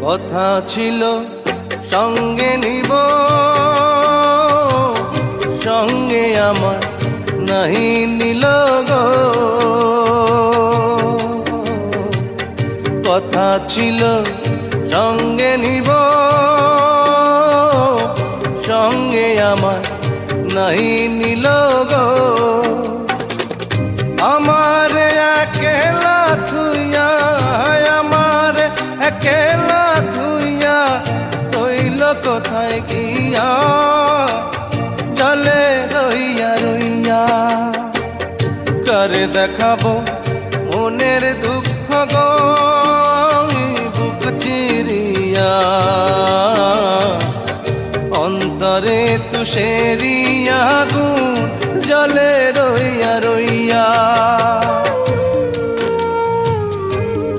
কথা ছিল সঙ্গে নিব, সঙ্গে আমার নাহি নিল গো। কথা ছিল সঙ্গে নিব, সঙ্গে আমার নাহি নিল গো। আমার একেলা থুইয়া, আমার একেলা থুইয়া রইল কোথায় গিয়া, জলে রইয়া রইয়া। করে দেখাবো